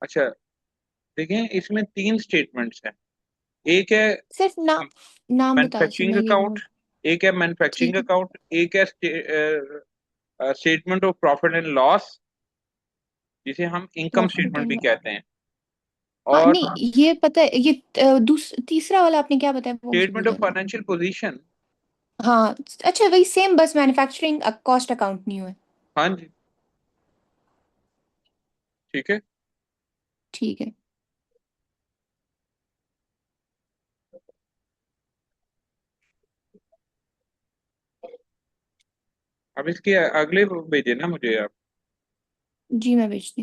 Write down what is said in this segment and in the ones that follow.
अच्छा, देखें इसमें तीन स्टेटमेंट्स हैं। एक है सिर्फ नाम बता दीजिए, मैन्युफैक्चरिंग मैं ये अकाउंट, बोल। एक है मैन्युफैक्चरिंग ठीक है। अकाउंट, एक है statement of profit and loss, जिसे हम इनकम प्रॉफिट स्टेटमेंट भी एंड। कहते हैं। हाँ और नहीं, ये पता है, ये तीसरा वाला आपने क्या बताया, वो मुझे स्टेटमेंट भूल ऑफ गया मैं। Financial position. हाँ। अच्छा, वही सेम, बस मैन्युफैक्चरिंग कॉस्ट अकाउंट नहीं हुआ है। हाँ जी, ठीक है। ठीक है। अब इसके अगले भेजे ना मुझे आप। जी मैं भेजती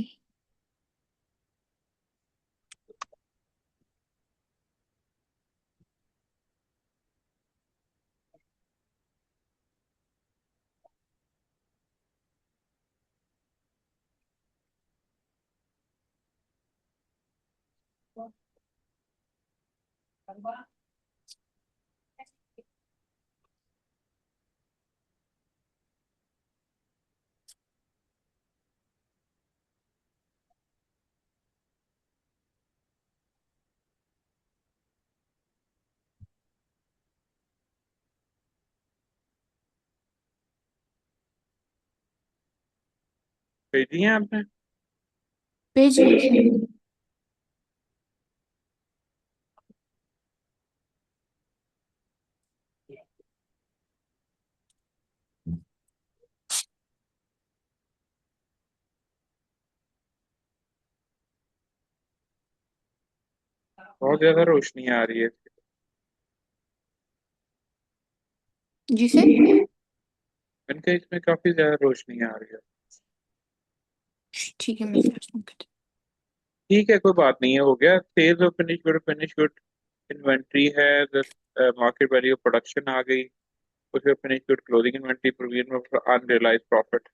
भेजी हैं आपने? भेज रही हूँ सर। बहुत ज्यादा रोशनी आ रही है। जी सर। मैंने कहा इसमें काफी ज्यादा रोशनी आ रही है। ठीक है, मैं सर्च नहीं करती। ठीक है, कोई बात नहीं है, हो गया। Sales of finish good, finish good inventory है, मार्केट वैल्यू ऑफ प्रोडक्शन आ गई, उसके finish good closing inventory, provision of unrealise profit.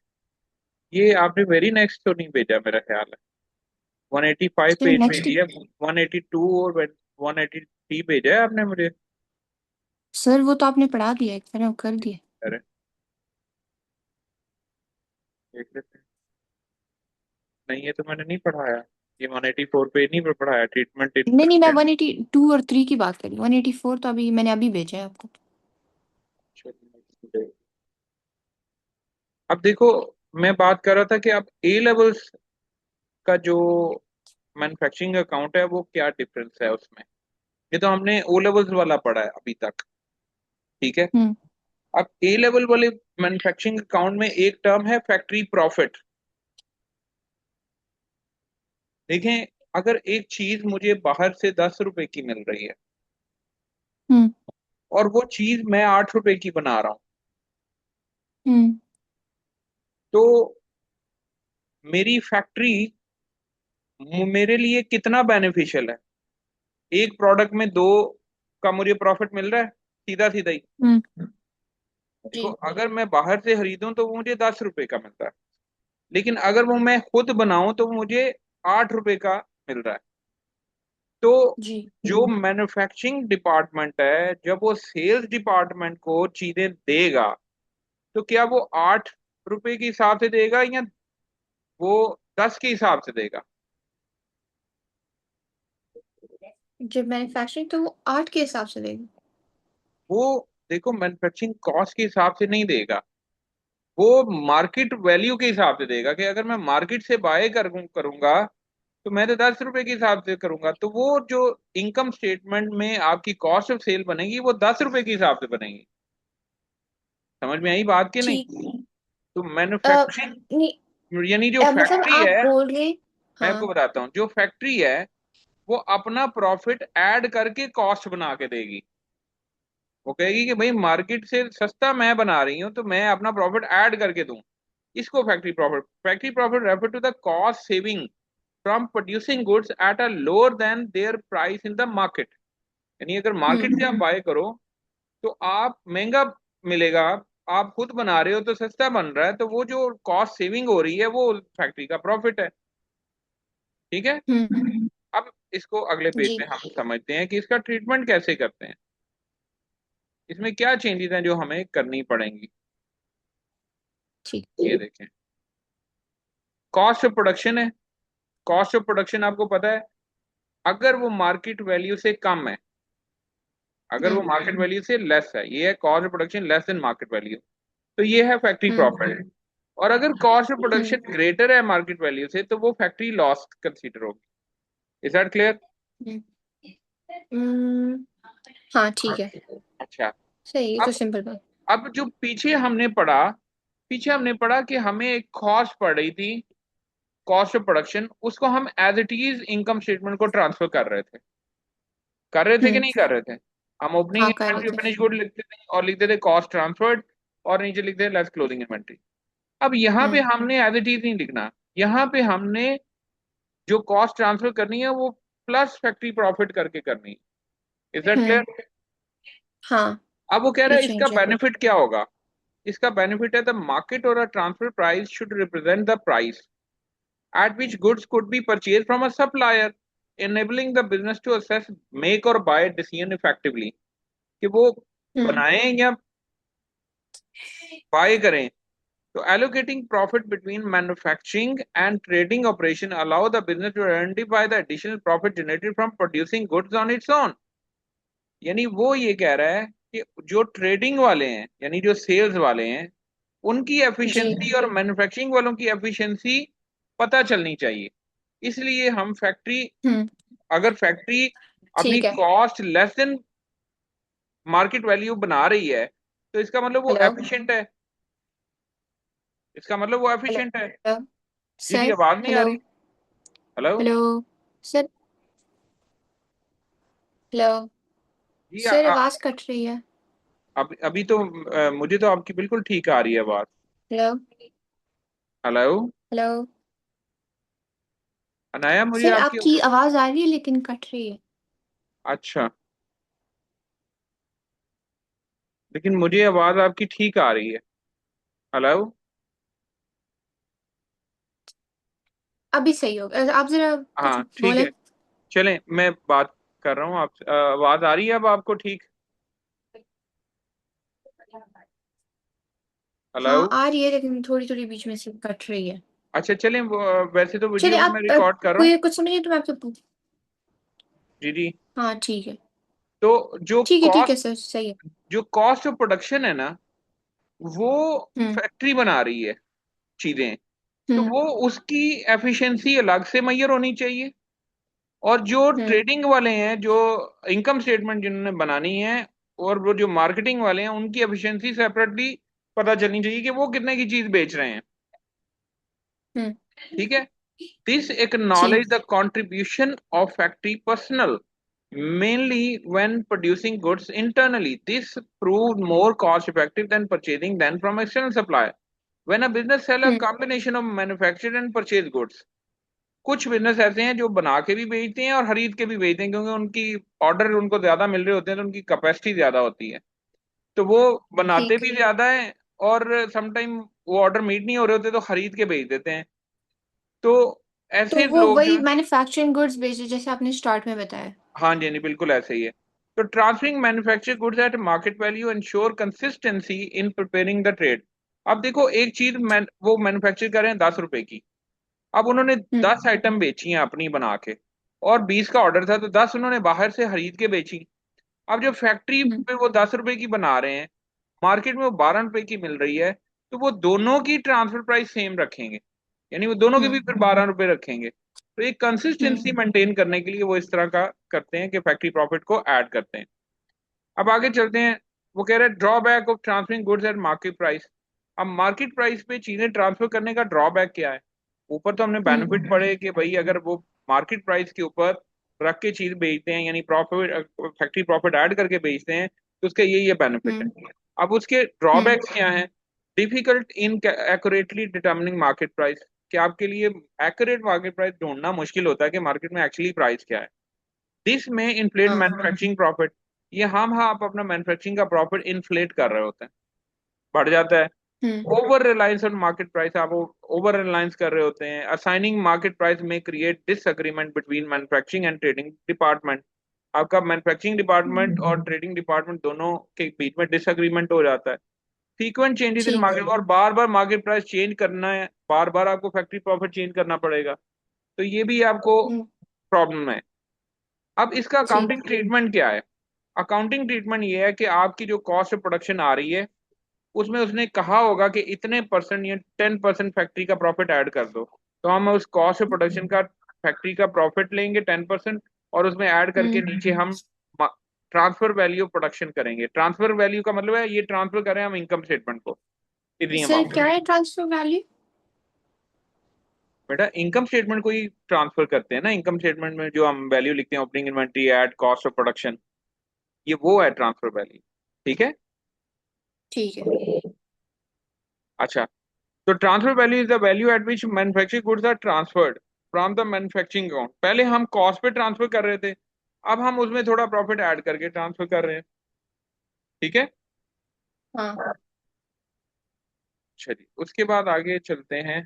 ये आपने वेरी नेक्स्ट तो नहीं भेजा मेरा ख्याल है। 185 सर पेज नेक्स्ट। भेजी है, 182 और 183 भेजा है आपने मुझे। सर वो तो आपने पढ़ा दिया, एक मैंने वो कर दिया। अरे, देख लेते हैं। नहीं, ये तो मैंने नहीं पढ़ाया। ये 184 पेज नहीं पढ़ाया, ट्रीटमेंट इन नहीं नहीं, मैं कंटेंट। 182 और 3 की बात करी, 184 तो अभी मैंने अभी भेजा है आपको। अब देखो, मैं बात कर रहा था कि अब ए लेवल्स का जो मैन्युफैक्चरिंग अकाउंट है वो क्या डिफरेंस है उसमें। ये तो हमने ओ लेवल्स वाला पढ़ा है अभी तक, ठीक है। हम्म। अब ए लेवल वाले मैन्युफैक्चरिंग अकाउंट में एक टर्म है फैक्ट्री प्रॉफिट। देखें, अगर एक चीज मुझे बाहर से 10 रुपए की मिल रही है हम्म। और वो चीज मैं 8 रुपए की बना रहा हूँ, हम्म। तो मेरी फैक्ट्री मेरे लिए कितना बेनिफिशियल है। एक प्रोडक्ट में दो का मुझे प्रॉफिट मिल रहा है, सीधा सीधा ही। हम्म। देखो, जी। अगर मैं बाहर से खरीदूं तो वो मुझे 10 रुपए का मिलता है, लेकिन अगर वो मैं खुद बनाऊं तो वो मुझे 8 रुपए का मिल रहा है। तो जी। जो मैन्युफैक्चरिंग डिपार्टमेंट है, जब वो सेल्स डिपार्टमेंट को चीजें देगा, तो क्या वो 8 रुपए के हिसाब से देगा या वो 10 के हिसाब से देगा? जब मैन्युफैक्चरिंग तो वो 8 के हिसाब से देगा। वो, देखो, मैन्युफैक्चरिंग कॉस्ट के हिसाब से नहीं देगा, वो मार्केट वैल्यू के हिसाब से देगा। कि अगर मैं मार्केट से बाय करूंगा तो मैं तो 10 रुपए के हिसाब से करूंगा, तो वो जो इनकम स्टेटमेंट में आपकी कॉस्ट ऑफ सेल बनेगी वो 10 रुपए के हिसाब से बनेगी। समझ में आई बात कि नहीं? ठीक। तो अ, मैन्युफैक्चरिंग नहीं। यानी जो मतलब फैक्ट्री आप है, बोल रहे। मैं आपको हाँ। बताता हूँ, जो फैक्ट्री है वो अपना प्रॉफिट ऐड करके कॉस्ट बना के देगी। वो कहेगी कि भाई मार्केट से सस्ता मैं बना रही हूँ तो मैं अपना प्रॉफिट ऐड करके दूं। इसको factory profit refer to the cost saving from producing goods at a lower than their price in the market. यानी अगर मार्केट से आप हम्म। बाय करो तो आप महंगा मिलेगा, आप खुद बना रहे हो तो सस्ता बन रहा है, तो वो जो कॉस्ट सेविंग हो रही है वो फैक्ट्री का प्रॉफिट है, ठीक है। हम्म। अब इसको अगले पेज जी। में हम समझते हैं कि इसका ट्रीटमेंट कैसे करते हैं, इसमें क्या चेंजेस हैं जो हमें करनी पड़ेंगी। ठीक। ये देखें, कॉस्ट ऑफ प्रोडक्शन है, कॉस्ट ऑफ प्रोडक्शन आपको पता है, अगर वो मार्केट वैल्यू से कम है, अगर वो हम्म मार्केट वैल्यू से लेस है, ये है cost of production less than market value, तो ये है फैक्ट्री हम्म प्रॉफिट। और अगर cost of hmm production greater है मार्केट वैल्यू से, तो वो फैक्ट्री लॉस कंसीडर होगी। Is that clear? Hmm hmm, हाँ ठीक है। अच्छा। सही है, तो अब सिंपल बात। जो पीछे हमने पढ़ा कि हमें एक कॉस्ट पड़ रही थी, कॉस्ट ऑफ प्रोडक्शन, उसको हम as it is income statement को ट्रांसफर कर रहे थे कि नहीं कर रहे थे? हम ओपनिंग हाँ कर रहे इन्वेंट्री थे। फिनिश गुड लिखते थे और लिखते थे कॉस्ट ट्रांसफर्ड, और नीचे लिखते थे लेस क्लोजिंग इन्वेंट्री। अब यहाँ पे हम्म हमने एज इट इज नहीं लिखना, यहाँ पे हमने जो कॉस्ट ट्रांसफर करनी है वो प्लस फैक्ट्री प्रॉफिट करके करनी है। Is that hmm clear? हाँ, अब वो कह रहा ये है इसका चेंज है। बेनिफिट क्या होगा। इसका बेनिफिट है द मार्केट और a transfer price should represent the price at which goods could be purchased from a supplier, enabling the business to assess, make or buy decision effectively, कि वो हम्म बनाएं या बाय करें। तो allocating profit between manufacturing and trading operation allow the business to identify the additional profit generated from producing goods on its own। यानी वो ये कह रहा है कि जो ट्रेडिंग वाले हैं, यानी जो सेल्स वाले हैं, उनकी जी। एफिशिएंसी और मैन्युफैक्चरिंग वालों की एफिशिएंसी पता चलनी चाहिए। इसलिए हम फैक्ट्री, हम्म अगर फैक्ट्री अपनी ठीक है। Cost less than market value बना रही है, तो इसका मतलब वो हेलो। एफिशिएंट है, इसका मतलब वो हेलो। एफिशिएंट है। हेलो जी जी, सर। आवाज नहीं आ हेलो। रही? हेलो। Hello sir. हेलो जी सर, आवाज कट रही है। अभी तो मुझे तो आपकी बिल्कुल ठीक आ रही है आवाज। हेलो। हेलो। हेलो अनाया, मुझे सर, आपकी, आपकी आवाज आ रही है लेकिन कट रही है। अच्छा, लेकिन मुझे आवाज आपकी ठीक आ रही है। हेलो। अभी सही हो गया, आप जरा कुछ हाँ ठीक बोले। है, चलें, मैं बात कर रहा हूँ आप, आवाज आ रही है अब आपको ठीक? हेलो। हाँ आ रही है, लेकिन थोड़ी थोड़ी बीच में से कट रही है। अच्छा चलें, वैसे तो वीडियो चलिए, भी आप मैं रिकॉर्ड कर रहा हूँ। कोई कुछ समझिए तो मैं आपसे जी जी। हाँ ठीक है। तो ठीक है सर, सही है। जो कॉस्ट ऑफ प्रोडक्शन है ना, वो हम्म फैक्ट्री बना रही है चीजें, तो हम्म वो उसकी एफिशिएंसी अलग से मैयर होनी चाहिए। और जो हम्म ट्रेडिंग वाले हैं, जो इनकम स्टेटमेंट जिन्होंने बनानी है, और वो जो मार्केटिंग वाले हैं, उनकी एफिशिएंसी सेपरेटली पता चलनी चाहिए कि वो कितने की चीज बेच रहे हैं। हम्म ठीक है। दिस जी। acknowledge the contribution of factory personnel, mainly when producing goods internally. This proved more cost effective than purchasing them from external supplier. When a business sell a hmm combination of manufactured and purchased goods, कुछ business ऐसे हैं जो बना के भी बेचते हैं और खरीद के भी बेचते हैं, क्योंकि उनकी ऑर्डर उनको ज्यादा मिल रहे होते हैं, तो उनकी कैपेसिटी ज्यादा होती है, तो वो बनाते ठीक। भी ज्यादा है। और समटाइम वो ऑर्डर मीट नहीं हो रहे होते तो खरीद के बेच देते हैं। तो तो ऐसे वो लोग जो वही हैं, मैन्युफैक्चरिंग गुड्स बेचे जैसे आपने स्टार्ट में बताया। हाँ जी, नहीं बिल्कुल ऐसे ही है। तो transferring manufacture goods at market value ensure consistency in preparing the trade. अब देखो, एक चीज वो मैन्युफैक्चर कर रहे हैं 10 रुपए की, अब उन्होंने हम्म 10 आइटम बेची हैं अपनी बना के, और 20 का ऑर्डर था, तो 10 उन्होंने बाहर से खरीद के बेची। अब जब फैक्ट्री हम्म पे वो 10 रुपए की बना रहे हैं, मार्केट में वो 12 रुपए की मिल रही है, तो वो दोनों की ट्रांसफर प्राइस सेम रखेंगे, यानी वो दोनों की भी हम्म फिर 12 रुपए रखेंगे। तो एक कंसिस्टेंसी हम्म मेंटेन करने के लिए वो इस तरह का करते हैं कि फैक्ट्री प्रॉफिट को ऐड करते हैं। अब आगे चलते हैं। वो कह रहे हैं drawback of transferring goods at market price. अब मार्केट प्राइस पे चीजें ट्रांसफर करने का ड्रॉबैक क्या है? ऊपर तो हमने हम्म बेनिफिट पढ़े कि भाई अगर वो मार्केट प्राइस के ऊपर रख के चीज बेचते हैं, यानी प्रॉफिट, फैक्ट्री प्रॉफिट ऐड करके बेचते हैं, तो उसका ये बेनिफिट हम्म है। अब उसके हम्म ड्रॉबैक्स क्या हैं? Difficult in accurately determining market price, कि आपके लिए एक्यूरेट मार्केट प्राइस ढूंढना मुश्किल होता है कि मार्केट में एक्चुअली प्राइस क्या है। दिस में इन्फ्लेट हाँ। Manufacturing profit. ये हम हाँ आप अपना मैन्युफैक्चरिंग का प्रॉफिट इन्फ्लेट कर रहे होते हैं, बढ़ जाता है। Hmm over reliance on market price, आप ओवर रिलायंस कर रहे होते हैं। असाइनिंग मार्केट प्राइस में create disagreement between manufacturing and trading department. आपका मैन्युफैक्चरिंग डिपार्टमेंट और ट्रेडिंग डिपार्टमेंट दोनों के बीच में डिसएग्रीमेंट हो जाता है। फ्रीक्वेंट चेंजेस इन ठीक। मार्केट, और बार बार मार्केट प्राइस चेंज करना है, बार बार आपको फैक्ट्री प्रॉफिट चेंज करना पड़ेगा। तो ये भी आपको हम्म, प्रॉब्लम है। अब इसका ठीक। अकाउंटिंग ट्रीटमेंट क्या है? अकाउंटिंग ट्रीटमेंट ये है कि आपकी जो कॉस्ट ऑफ प्रोडक्शन आ रही है, उसमें उसने कहा होगा कि इतने परसेंट या 10% फैक्ट्री का प्रॉफिट ऐड कर दो, तो हम उस कॉस्ट ऑफ प्रोडक्शन का फैक्ट्री का प्रॉफिट लेंगे 10%, और उसमें ऐड करके हम्म। नीचे हम ट्रांसफर वैल्यू ऑफ प्रोडक्शन करेंगे। ट्रांसफर वैल्यू का मतलब है ये ट्रांसफर करें हम इनकम स्टेटमेंट को, इतनी सर अमाउंट। क्या है ट्रांसफर वैल्यू? बेटा इनकम स्टेटमेंट को ही ट्रांसफर करते हैं ना, इनकम स्टेटमेंट में जो हम वैल्यू लिखते हैं, opening inventory at cost of production, ये वो है ट्रांसफर वैल्यू। ठीक है। ठीक है। अच्छा, तो transfer value is the value at which manufacturing goods are transferred from the manufacturing account. पहले हम कॉस्ट पे ट्रांसफर कर रहे थे, अब हम उसमें थोड़ा प्रॉफिट ऐड करके ट्रांसफर कर रहे हैं। ठीक है। हाँ। चलिए उसके बाद आगे चलते हैं।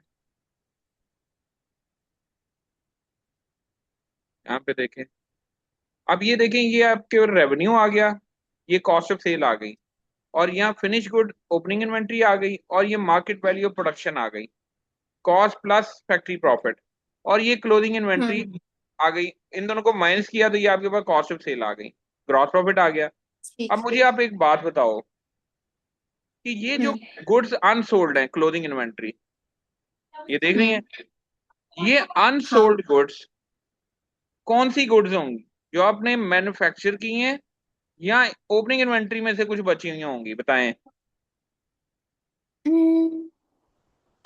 यहाँ पे देखें, अब ये देखें, ये आपके रेवेन्यू आ गया, ये कॉस्ट ऑफ सेल आ गई, और यहाँ फिनिश गुड ओपनिंग इन्वेंट्री आ गई, और ये मार्केट वैल्यू ऑफ प्रोडक्शन आ गई, कॉस्ट प्लस फैक्ट्री प्रॉफिट, और ये क्लोजिंग इन्वेंट्री हम्म। आ गई। इन दोनों को माइनस किया तो ये आपके पास कॉस्ट ऑफ सेल आ गई, ग्रॉस प्रॉफिट आ गया। अब ठीक। मुझे आप एक बात बताओ कि ये जो हम्म। गुड्स अनसोल्ड हैं, क्लोजिंग इन्वेंट्री, ये देख रही हैं, हम्म। ये हाँ। अनसोल्ड गुड्स कौन सी गुड्स होंगी? जो आपने मैन्युफैक्चर की हैं, या ओपनिंग इन्वेंट्री में से कुछ बची हुई होंगी, बताएं।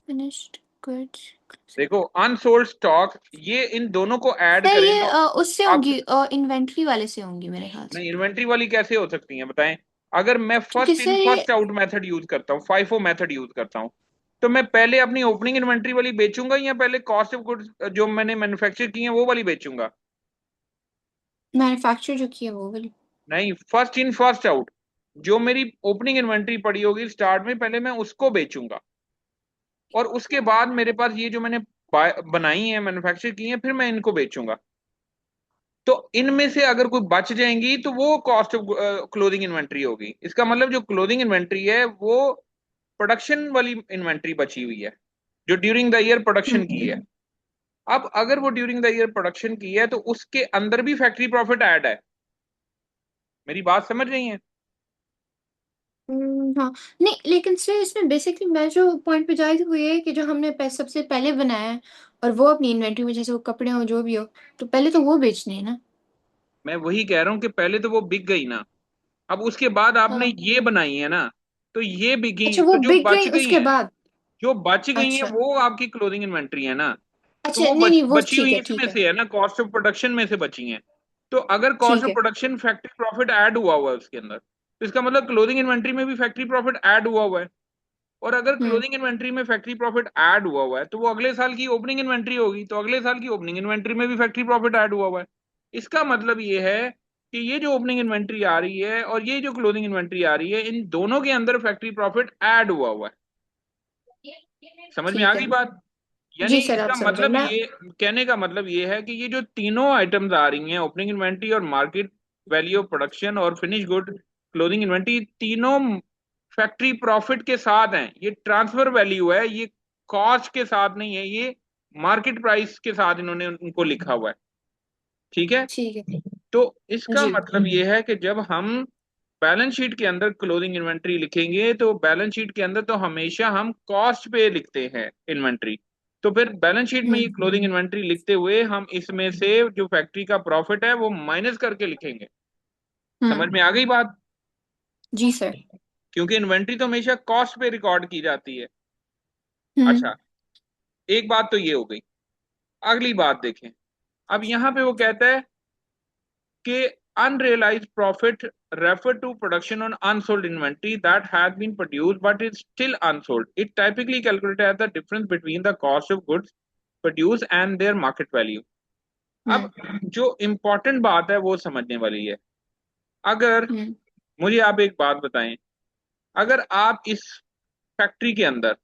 Finished goods. देखो अनसोल्ड स्टॉक, ये इन दोनों को ऐड सर करें ये तो उससे आप। होगी, इन्वेंट्री वाले से होंगी मेरे ख्याल से। नहीं, इन्वेंट्री वाली कैसे हो सकती हैं बताएं? अगर मैं क्योंकि फर्स्ट इन सर ये। फर्स्ट आउट मेथड यूज करता हूँ, फाइफो मेथड यूज करता हूँ, तो मैं पहले अपनी ओपनिंग इन्वेंट्री वाली बेचूंगा, या पहले कॉस्ट ऑफ गुड्स जो मैंने मैन्युफैक्चर की है वो वाली बेचूंगा? मैन्युफैक्चर जो किया वो वाली। नहीं, फर्स्ट इन फर्स्ट आउट, जो मेरी ओपनिंग इन्वेंट्री पड़ी होगी स्टार्ट में, पहले मैं उसको बेचूंगा, और उसके बाद मेरे पास ये जो मैंने बनाई है, मैन्युफैक्चर की है, फिर मैं इनको बेचूंगा। तो इनमें से अगर कोई बच जाएंगी तो वो कॉस्ट ऑफ क्लोजिंग इन्वेंट्री होगी। इसका मतलब जो क्लोजिंग इन्वेंट्री है वो प्रोडक्शन वाली इन्वेंट्री बची हुई है, जो ड्यूरिंग द ईयर प्रोडक्शन की है। अब अगर वो ड्यूरिंग द ईयर प्रोडक्शन की है तो उसके अंदर भी फैक्ट्री प्रॉफिट ऐड है। मेरी बात समझ रही है? हाँ। नहीं लेकिन सर इसमें बेसिकली मैं जो पॉइंट पे जा रही थी वो ये है कि जो हमने सबसे पहले बनाया है और वो अपनी इन्वेंट्री में, जैसे वो कपड़े हो जो भी हो, तो पहले तो वो बेचने हैं ना। मैं वही कह रहा हूं कि पहले तो वो बिक गई ना, अब उसके बाद आपने हाँ। ये बनाई है ना, तो ये बिकी, अच्छा वो तो जो बिक बच गई गई उसके हैं, बाद। जो बच गई हैं अच्छा। वो आपकी क्लोजिंग इन्वेंट्री है ना। तो अच्छा वो नहीं नहीं वो बची ठीक हुई है, ठीक इसमें है। से है ना, कॉस्ट ऑफ प्रोडक्शन में से बची हैं। तो अगर कॉस्ट ठीक ऑफ है। प्रोडक्शन फैक्ट्री प्रॉफिट ऐड हुआ हुआ है उसके अंदर, तो इसका मतलब क्लोजिंग इन्वेंट्री में भी फैक्ट्री प्रॉफिट ऐड हुआ हुआ है। और अगर हम्म। क्लोजिंग इन्वेंट्री में फैक्ट्री प्रॉफिट ऐड हुआ हुआ है तो वो अगले साल की ओपनिंग इन्वेंट्री होगी, तो अगले साल की ओपनिंग इन्वेंट्री में भी फैक्ट्री प्रॉफिट ऐड हुआ हुआ है। इसका मतलब ये है कि ये जो ओपनिंग इन्वेंट्री आ रही है और ये जो क्लोजिंग इन्वेंट्री आ रही है, इन दोनों के अंदर फैक्ट्री प्रॉफिट ऐड हुआ हुआ है। समझ में आ ठीक गई है। बात? यानी जी सर आप इसका समझ रहे मतलब मैं। ये, कहने का मतलब ये है कि ये जो तीनों आइटम्स आ रही हैं, ओपनिंग इन्वेंट्री और मार्केट वैल्यू ऑफ प्रोडक्शन और फिनिश गुड क्लोजिंग इन्वेंट्री, तीनों फैक्ट्री प्रॉफिट के साथ हैं। ये ट्रांसफर वैल्यू है, ये कॉस्ट के साथ नहीं है, ये मार्केट प्राइस के साथ इन्होंने उनको लिखा हुआ है। ठीक है। ठीक है। तो इसका जी। मतलब ये है कि जब हम बैलेंस शीट के अंदर क्लोजिंग इन्वेंट्री लिखेंगे, तो बैलेंस शीट के अंदर तो हमेशा हम कॉस्ट पे लिखते हैं इन्वेंट्री, तो फिर बैलेंस शीट में ये हम्म। क्लोजिंग इन्वेंट्री लिखते हुए हम इसमें से जो फैक्ट्री का प्रॉफिट है वो माइनस करके लिखेंगे। समझ हम्म। में आ गई बात? जी सर। क्योंकि इन्वेंट्री तो हमेशा कॉस्ट पे रिकॉर्ड की जाती है। हम्म। अच्छा, एक बात तो ये हो गई। अगली बात देखें, अब यहाँ पे वो कहता है कि unrealized profit refer to production on unsold inventory that has been produced but is still unsold. It typically calculated as the difference between the cost of goods produced and their market value. अब हम्म। जो important बात है वो समझने वाली है। अगर, हम्म। मुझे आप एक बात बताएं, अगर आप इस फैक्ट्री के अंदर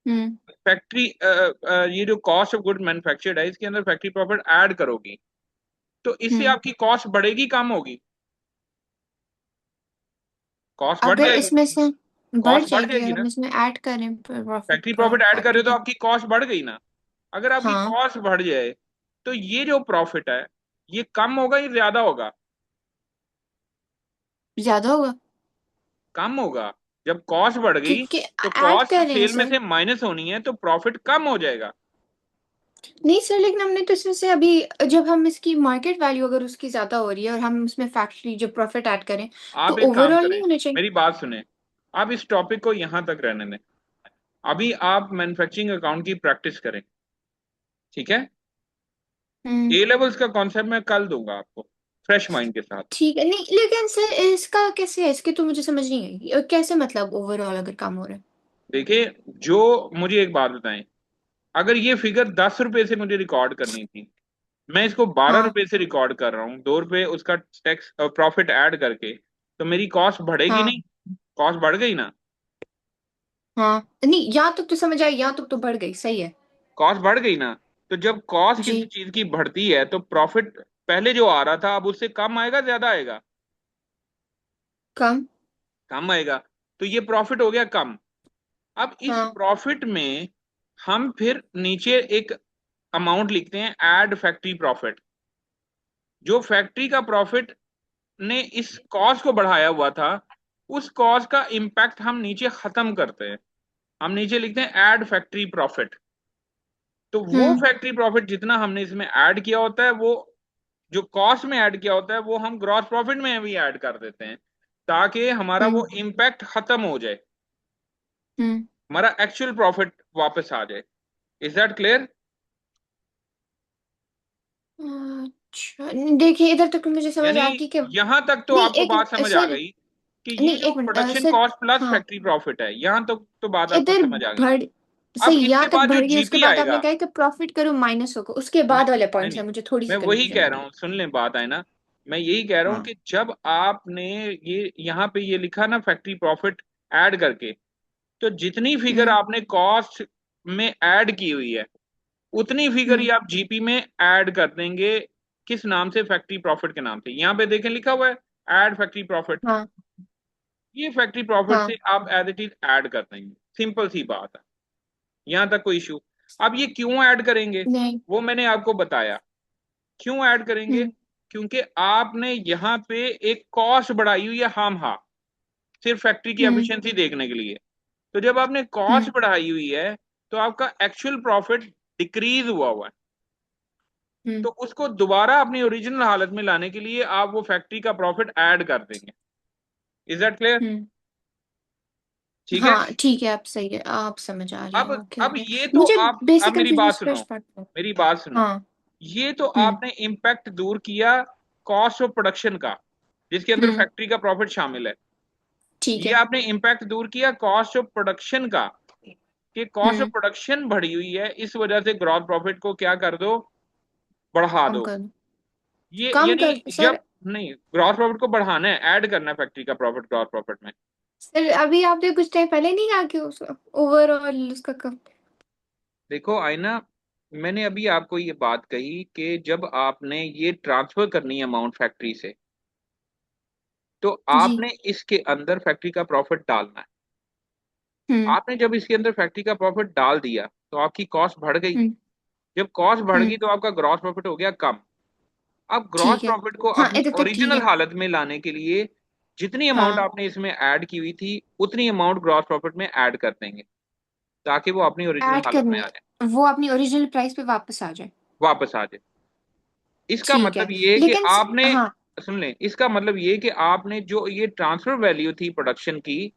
हम्म। फैक्ट्री ये जो कॉस्ट ऑफ गुड मैन्युफैक्चर्ड है इसके अंदर फैक्ट्री प्रॉफिट ऐड करोगी, तो इससे हम्म। आपकी कॉस्ट बढ़ेगी कम होगी? कॉस्ट बढ़ अगर जाएगी। इसमें से बढ़ कॉस्ट बढ़ जाएगी, जाएगी अगर हम ना, इसमें ऐड करें प्रॉफिट फैक्ट्री प्रॉफिट ऐड कर रहे हो तो तो। आपकी कॉस्ट बढ़ गई ना। अगर आपकी हाँ, कॉस्ट बढ़ जाए तो ये जो प्रॉफिट है ये कम होगा या ज्यादा होगा? ज्यादा होगा। कम होगा। जब कॉस्ट बढ़ गई क्योंकि तो ऐड कॉस्ट कर रहे हैं सेल में सर। से माइनस होनी है, तो प्रॉफिट कम हो जाएगा। नहीं सर, लेकिन हमने तो इसमें से अभी, जब हम इसकी मार्केट वैल्यू अगर उसकी ज्यादा हो रही है और हम उसमें फैक्ट्री जो प्रॉफिट ऐड करें, तो आप एक काम ओवरऑल नहीं करें, होने चाहिए। मेरी बात सुने, आप इस टॉपिक को यहां तक रहने दें। अभी आप मैन्युफैक्चरिंग अकाउंट की प्रैक्टिस करें, ठीक है? हम्म। ए लेवल्स का कॉन्सेप्ट मैं कल दूंगा आपको, फ्रेश माइंड के साथ। ठीक है, नहीं लेकिन सर इसका कैसे है, इसकी तो मुझे समझ नहीं आई, कैसे मतलब ओवरऑल अगर काम हो रहा है। देखिए, जो मुझे एक बात बताएं, अगर ये फिगर 10 रुपए से मुझे रिकॉर्ड करनी थी, मैं इसको बारह हाँ। रुपए से रिकॉर्ड कर रहा हूँ, 2 रुपए उसका टैक्स प्रॉफिट ऐड करके, तो मेरी कॉस्ट बढ़ेगी हाँ। नहीं? कॉस्ट बढ़ गई ना? हाँ, नहीं यहाँ तक तो समझ आई, यहाँ तक तो बढ़ गई, सही है। कॉस्ट बढ़ गई ना? तो जब कॉस्ट जी। किसी चीज की बढ़ती है तो प्रॉफिट पहले जो आ रहा था अब उससे कम आएगा, ज्यादा आएगा? कम। कम आएगा। तो ये प्रॉफिट हो गया कम। अब इस हाँ। प्रॉफिट में हम फिर नीचे एक अमाउंट लिखते हैं, ऐड फैक्ट्री प्रॉफिट। जो फैक्ट्री का प्रॉफिट ने इस कॉस्ट को बढ़ाया हुआ था, उस कॉस्ट का इम्पैक्ट हम नीचे खत्म करते हैं। हम नीचे लिखते हैं ऐड फैक्ट्री प्रॉफिट। तो वो हम्म। फैक्ट्री प्रॉफिट जितना हमने इसमें ऐड किया होता है, वो जो कॉस्ट में ऐड किया होता है वो हम ग्रॉस प्रॉफिट में भी ऐड कर देते हैं, ताकि हमारा हम्म। वो इम्पैक्ट खत्म हो जाए, हम्म। हमारा एक्चुअल प्रॉफिट वापस आ जाए। Is that clear? अच्छा, देखिए इधर तक मुझे समझ यानी आ गई कि यहां तक तो नहीं, आपको एक बात समझ आ सर, गई कि ये नहीं जो एक minute, production sir. Cost plus हाँ, फैक्ट्री प्रॉफिट है, यहां तक तो बात आपको इधर समझ आ गई। बढ़, अब सही, इसके यहाँ तक बाद जो बढ़ गई, उसके जीपी बाद आपने आएगा, कहा कि प्रॉफिट करो माइनस होगा, उसके मैं बाद वाले नहीं पॉइंट्स नहीं, है मुझे थोड़ी मैं सी वही कंफ्यूजन कह हो रहा रही हूँ, सुन लें बात है ना। मैं यही कह है। रहा हूँ हाँ। कि जब आपने ये यहाँ पे ये लिखा ना फैक्ट्री प्रॉफिट ऐड करके, तो जितनी फिगर हम्म। आपने कॉस्ट में ऐड की हुई है उतनी फिगर ही हम्म। आप जीपी में ऐड कर देंगे। किस नाम से? फैक्ट्री प्रॉफिट के नाम से। यहाँ पे देखें लिखा हुआ है ऐड फैक्ट्री प्रॉफिट। हाँ। ये फैक्ट्री प्रॉफिट हाँ। से आप एज इट इज ऐड कर देंगे, सिंपल सी बात है। यहाँ तक कोई इशू? अब ये क्यों ऐड करेंगे नहीं। वो मैंने आपको बताया। क्यों ऐड करेंगे? हम्म। क्योंकि आपने यहाँ पे एक कॉस्ट बढ़ाई हुई है, हम हाँ, सिर्फ फैक्ट्री की हम्म। एफिशिएंसी देखने के लिए। तो जब आपने कॉस्ट हम्म। बढ़ाई हुई है तो आपका एक्चुअल प्रॉफिट डिक्रीज हुआ हुआ है। हम्म। तो उसको दोबारा अपनी ओरिजिनल हालत में लाने के लिए आप वो फैक्ट्री का प्रॉफिट ऐड कर देंगे। Is that clear? हम्म। ठीक है। हाँ ठीक है, आप सही है, आप समझ आ रही अब है, ओके अब ओके। ये तो मुझे आप, अब बेसिक मेरी कंफ्यूजन बात सुनो, फर्स्ट पार्ट में। मेरी बात सुनो। हाँ। ये तो हम्म। आपने इम्पैक्ट दूर किया कॉस्ट ऑफ प्रोडक्शन का, जिसके अंदर हम्म। फैक्ट्री का प्रॉफिट शामिल है। ठीक ये है। आपने इम्पैक्ट दूर किया कॉस्ट ऑफ प्रोडक्शन का, कि कॉस्ट ऑफ हम्म। प्रोडक्शन बढ़ी हुई है, इस वजह से ग्रॉस प्रॉफिट को क्या कर दो, बढ़ा कम दो। कर दो। ये कम यानी कर दो जब, सर। नहीं, ग्रॉस प्रॉफिट को बढ़ाना है, ऐड करना है फैक्ट्री का प्रॉफिट ग्रॉस प्रॉफिट में। सर अभी आपने कुछ टाइम पहले नहीं कहा कि उस ओवरऑल उसका कम। देखो आईना, मैंने अभी आपको ये बात कही कि जब आपने ये ट्रांसफर करनी है अमाउंट फैक्ट्री से, तो जी। आपने इसके अंदर फैक्ट्री का प्रॉफिट डालना है। हम्म। आपने जब इसके अंदर फैक्ट्री का प्रॉफिट डाल दिया तो आपकी कॉस्ट बढ़ गई। हम्म। जब कॉस्ट बढ़ गई हम्म। तो आपका ग्रॉस प्रॉफिट हो गया कम। अब ग्रॉस ठीक है। प्रॉफिट को हाँ, अपनी इधर तक ठीक ओरिजिनल है। हालत में लाने के लिए जितनी अमाउंट हाँ, आपने इसमें ऐड की हुई थी उतनी अमाउंट ग्रॉस प्रॉफिट में ऐड कर देंगे, ताकि वो अपनी ओरिजिनल ऐड हालत में करनी आ जाए, है, वो अपनी ओरिजिनल प्राइस पे वापस आ जाए। वापस आ जाए। इसका ठीक मतलब है, ये है कि लेकिन आपने, हाँ। सुन लें, इसका मतलब ये है कि आपने जो ये ट्रांसफर वैल्यू थी प्रोडक्शन की,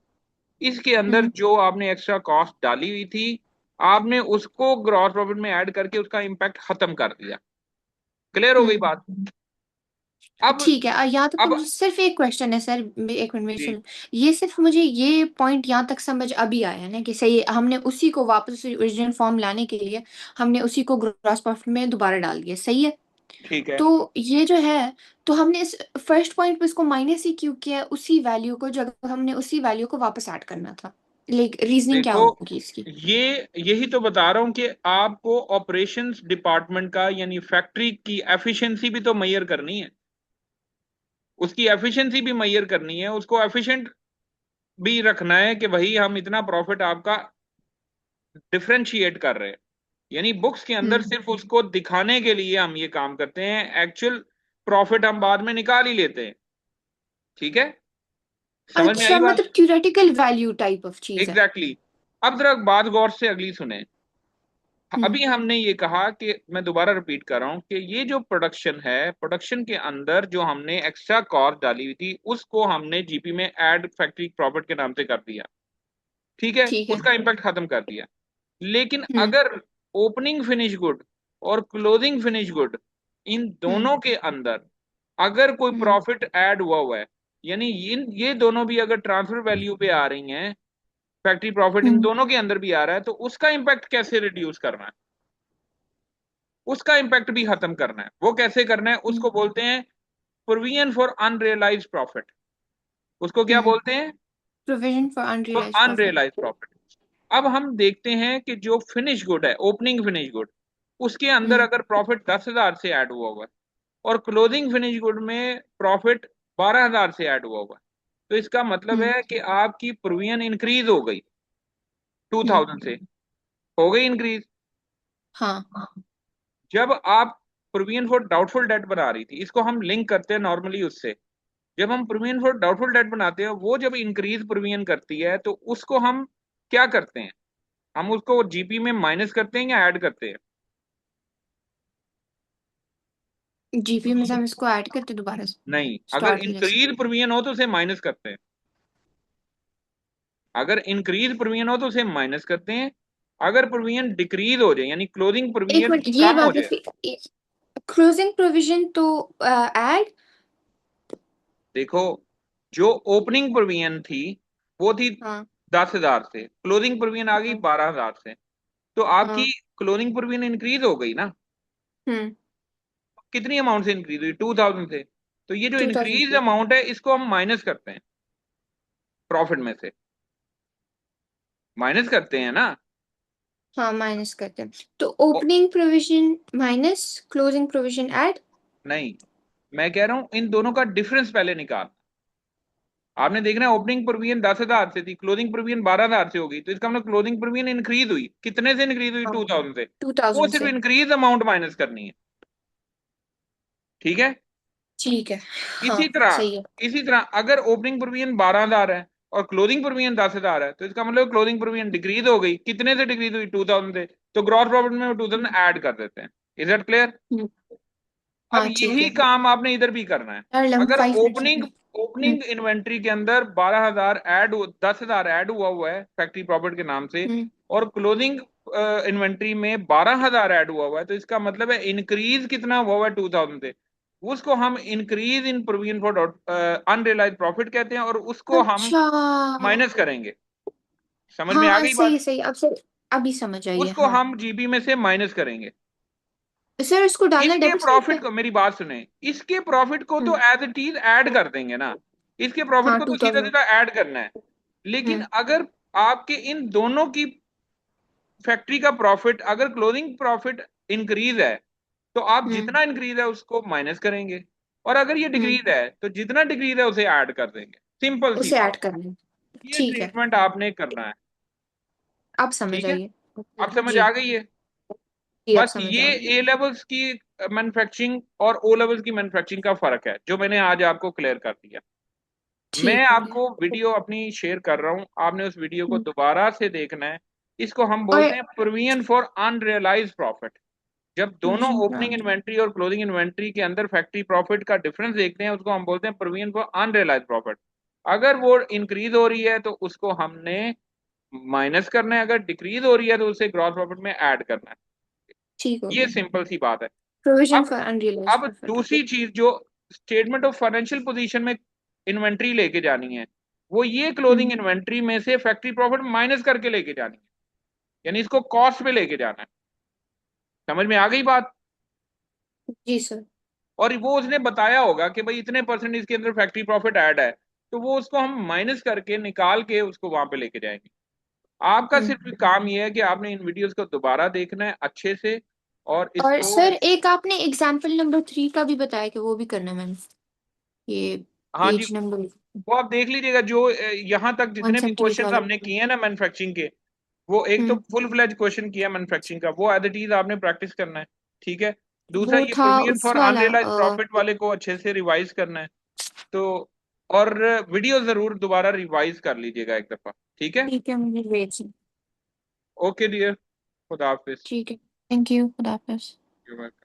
इसके अंदर हम्म। जो आपने एक्स्ट्रा कॉस्ट डाली हुई थी, आपने उसको ग्रॉस प्रॉफिट में ऐड करके उसका इम्पैक्ट खत्म कर दिया। क्लियर हो गई हम्म। बात? अब ठीक है, यहाँ तक तो अब मुझे सिर्फ एक क्वेश्चन है सर, एक मिनट मेरी जी, सुन। ये सिर्फ मुझे ये पॉइंट यहाँ तक समझ अभी आया ना कि सही है, हमने उसी को वापस ओरिजिनल फॉर्म लाने के लिए हमने उसी को ग्रॉस प्रॉफिट में दोबारा डाल दिया, सही है। ठीक है। तो ये जो है, तो हमने इस फर्स्ट पॉइंट पे इसको माइनस ही क्यों किया, उसी वैल्यू को, जो हमने उसी वैल्यू को वापस ऐड करना था, लाइक रीजनिंग क्या देखो, होगी इसकी। ये यही तो बता रहा हूं कि आपको ऑपरेशंस डिपार्टमेंट का यानी फैक्ट्री की एफिशिएंसी भी तो मैयर करनी है, उसकी एफिशिएंसी भी मैयर करनी है, उसको एफिशिएंट भी रखना है कि भाई हम इतना प्रॉफिट आपका डिफरेंशिएट कर रहे हैं। यानी बुक्स के अंदर हम्म। सिर्फ उसको दिखाने के लिए हम ये काम करते हैं, एक्चुअल प्रॉफिट हम बाद में निकाल ही लेते हैं। ठीक है, समझ में आई अच्छा, बात? मतलब थ्योरेटिकल वैल्यू टाइप ऑफ चीज है। Exactly exactly। अब जरा बात गौर से अगली सुने। हम्म। अभी हमने ये कहा कि, मैं दोबारा रिपीट कर रहा हूं कि ये जो प्रोडक्शन है, प्रोडक्शन के अंदर जो हमने एक्स्ट्रा कॉस्ट डाली हुई थी उसको हमने जीपी में ऐड फैक्ट्री प्रॉफिट के नाम से कर दिया। ठीक है, ठीक है। उसका इम्पैक्ट खत्म कर दिया। लेकिन हम्म। अगर ओपनिंग फिनिश गुड और क्लोजिंग फिनिश गुड, इन हम्म। दोनों के अंदर अगर कोई हम्म। प्रॉफिट ऐड हुआ है, यानी इन ये दोनों भी अगर ट्रांसफर वैल्यू पे आ रही हैं, फैक्ट्री प्रॉफिट इन हम्म। दोनों के अंदर भी आ रहा है, तो उसका इम्पैक्ट कैसे रिड्यूस करना है, उसका इम्पैक्ट भी खत्म करना है। वो कैसे करना है, उसको बोलते हैं प्रोविजन फॉर अनरियलाइज प्रॉफिट। उसको क्या हम्म। बोलते हैं? Provision for unrealised profit. Unrealise profit. अब हम देखते हैं कि जो फिनिश गुड है, ओपनिंग फिनिश गुड, उसके अंदर हम्म। अगर प्रॉफिट 10,000 से ऐड हुआ हुआ है और क्लोजिंग फिनिश गुड में प्रॉफिट 12,000 से ऐड हुआ हुआ है, तो इसका मतलब हम्म। है कि आपकी प्रोविजन इंक्रीज हो गई, टू हम्म। थाउजेंड से हो गई इंक्रीज। हाँ। जब आप प्रोविजन फॉर डाउटफुल डेट बना रही थी, इसको हम लिंक करते हैं नॉर्मली उससे, जब हम प्रोविजन फॉर डाउटफुल डेट बनाते हैं, वो जब इंक्रीज प्रोविजन करती है तो उसको हम क्या करते हैं, हम उसको जीपी में माइनस करते हैं या ऐड करते हैं? जीपी में से हम इसको ऐड करते दोबारा से नहीं, अगर स्टार्ट में से। इंक्रीज प्रोविजन हो तो उसे माइनस करते हैं। अगर इंक्रीज प्रोविजन हो तो उसे माइनस करते हैं। अगर प्रोविजन डिक्रीज हो जाए, यानी क्लोजिंग एक प्रोविजन मिनट, ये कम हो बात है जाए। फिर क्लोजिंग प्रोविजन तो ऐड। देखो, जो ओपनिंग प्रोविजन थी वो थी हाँ। 10,000 से, क्लोजिंग प्रोविजन आ गई हाँ। 12,000 से, तो आपकी हाँ। क्लोजिंग प्रोविजन इंक्रीज हो गई ना। हम्म। कितनी अमाउंट से इंक्रीज हुई? 2,000 से। तो ये जो 2000 इंक्रीज से। अमाउंट है इसको हम माइनस करते हैं प्रॉफिट में से, माइनस करते हैं ना। हाँ, माइनस करते हैं तो opening provision minus closing provision add. नहीं, मैं कह रहा हूं इन दोनों का डिफरेंस पहले निकाल। आपने देखना है ओपनिंग प्रोविजन 10,000 से थी, क्लोजिंग प्रोविजन 12,000 से होगी, तो इसका मतलब क्लोजिंग प्रोविजन इंक्रीज हुई, कितने से इंक्रीज हुई? हाँ, 2,000 से। वो 2000 सिर्फ से। इंक्रीज अमाउंट माइनस करनी है। ठीक है। ठीक है। हाँ, इसी तरह, सही है। इसी तरह अगर ओपनिंग प्रोविजन 12,000 है और क्लोजिंग प्रोविजन 10,000 है, तो इसका मतलब क्लोजिंग प्रोविजन डिक्रीज हो गई, कितने से डिक्रीज हुई? 2,000 से। तो ग्रॉस प्रॉफिट में 2,000 हम्म। ऐड कर देते हैं। Is that clear? हम्म। अब हाँ, ठीक यही है। काम आपने इधर भी करना है। यार हम अगर 5 मिनट्स ओपनिंग, में। ओपनिंग इन्वेंट्री के अंदर 12,000 ऐड, 10,000 ऐड हुआ हुआ है फैक्ट्री प्रॉफिट के नाम से, हम्म। और क्लोजिंग इन्वेंट्री में 12,000 ऐड हुआ हुआ है, तो इसका मतलब है इंक्रीज कितना हुआ हुआ है? 2,000 से। उसको हम increase in provision for unrealise profit कहते हैं, और उसको हम अच्छा। माइनस करेंगे। समझ में आ हाँ, गई सही बात? सही, अब सर अभी समझ आई है, उसको हाँ। हम जीबी में से माइनस करेंगे। सर इसको डालना इसके डेबिट साइड प्रॉफिट पे। को, मेरी बात सुने, इसके प्रॉफिट को तो हम्म। एज इट इज ऐड कर देंगे ना, इसके प्रॉफिट हाँ, को तो सीधा 2000। सीधा ऐड करना है। लेकिन हम्म। अगर आपके इन दोनों की फैक्ट्री का प्रॉफिट, अगर क्लोजिंग प्रॉफिट इंक्रीज है, तो आप हम्म। जितना इंक्रीज है उसको माइनस करेंगे, और अगर ये हम्म। डिक्रीज है तो जितना डिक्रीज है उसे ऐड कर देंगे। सिंपल सी उसे बात। ऐड करना है। ये ठीक है। ट्रीटमेंट आपने करना है। आप समझ ठीक है, आइए। अब समझ जी। आ गई है? जी, आप बस समझ ये आ गई। ए लेवल्स की मैन्युफैक्चरिंग और ओ लेवल्स की मैन्युफैक्चरिंग का फर्क है जो मैंने आज आपको क्लियर कर दिया। मैं ठीक हो गया। आपको वीडियो अपनी शेयर कर रहा हूं, आपने उस वीडियो को हम्म। दोबारा से देखना है। इसको हम और बोलते हैं प्रोविजन फॉर अनरियलाइज प्रॉफिट। जब दोनों प्रोविजन ओपनिंग इन्वेंट्री और क्लोजिंग इन्वेंट्री के अंदर फैक्ट्री प्रॉफिट का डिफरेंस देखते हैं, उसको हम बोलते हैं प्रोविजन फॉर अनरियलाइज प्रॉफिट। अगर वो इंक्रीज हो रही है तो उसको हमने माइनस करना है, अगर डिक्रीज हो रही है तो उसे ग्रॉस प्रॉफिट में ऐड करना है। ठीक हो ये गया। सिंपल सी बात है। प्रोविजन अब फॉर अनरियलाइज अब प्रॉफिट। दूसरी चीज जो स्टेटमेंट ऑफ फाइनेंशियल पोजीशन में इन्वेंट्री लेके जानी है, वो ये क्लोजिंग हम्म। इन्वेंट्री में से फैक्ट्री प्रॉफिट माइनस करके लेके जानी है, यानी इसको कॉस्ट पे लेके जाना है। समझ में आ गई बात? जी सर। और वो उसने बताया होगा कि भाई इतने परसेंट इसके अंदर फैक्ट्री प्रॉफिट ऐड है, तो वो उसको हम माइनस करके निकाल के उसको वहां पे लेके जाएंगे। आपका हम्म। सिर्फ काम ये है कि आपने इन वीडियोस को दोबारा देखना है अच्छे से, और और इसको, सर एक आपने एग्जाम्पल नंबर 3 का भी बताया कि वो भी करना है मैंने, ये हाँ जी, पेज नंबर वो आप देख लीजिएगा, जो यहाँ तक वन जितने भी सेवेंटी एट क्वेश्चंस वाला। हमने किए हैं ना मैन्युफैक्चरिंग के, वो एक तो हम्म। फुल फ्लेज क्वेश्चन किया मैन्युफैक्चरिंग का, वो एज इट इज आपने प्रैक्टिस करना है, ठीक है। दूसरा वो ये था प्रोविजन उस फॉर वाला अनरियलाइज्ड प्रॉफिट वाले को अच्छे से रिवाइज करना है। तो और वीडियो जरूर दोबारा रिवाइज कर लीजिएगा एक दफा, ठीक है। ठीक है, मुझे भेज। ओके डियर, खुदा हाफिज। ठीक है, थैंक यू, खुदा हाफिज। You're welcome.